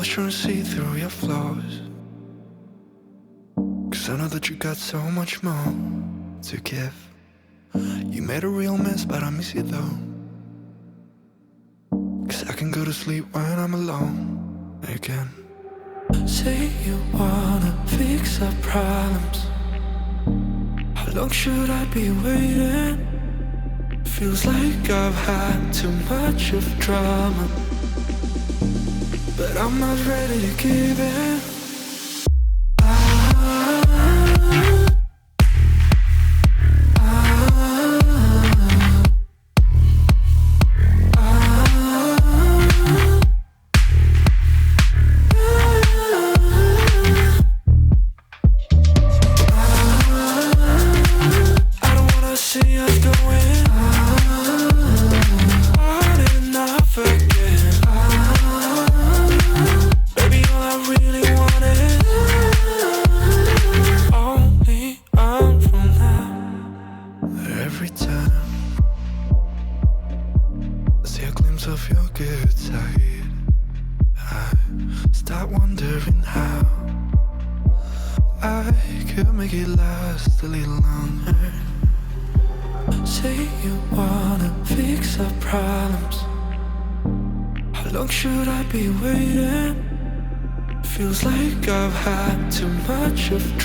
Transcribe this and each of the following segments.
always trying to see through your flaws, 'cause I know that you got so much more to give. You made a real mess, but I miss you though, 'cause I can go to sleep when I'm alone again. Say you wanna fix our problems. How long should I be waiting? Feels like I've had too much of drama, but I'm not ready to give in.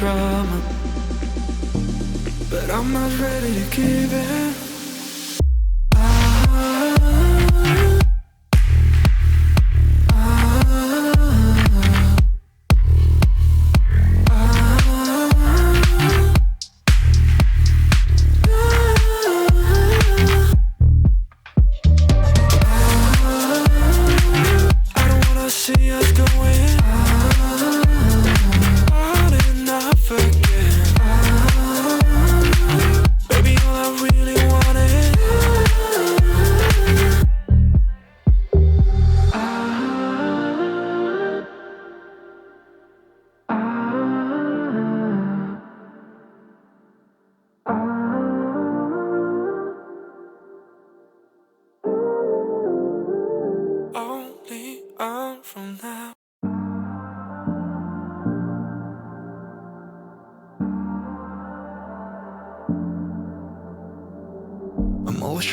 Drama, but I'm not ready to give in.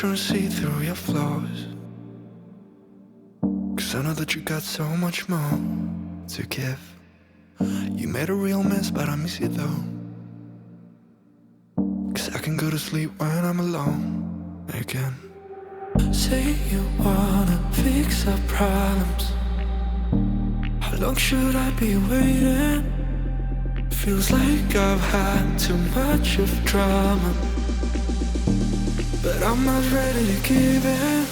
Trying to see through your flaws, 'cause I know that you got so much more to give. You made a real mess, but I miss you though, 'cause I can go to sleep when I'm alone again. Say you wanna fix our problems. How long should I be waiting? Feels like I've had too much of drama, but I'm not ready to give in.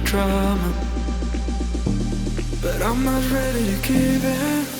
Drama, but I'm not ready to give in.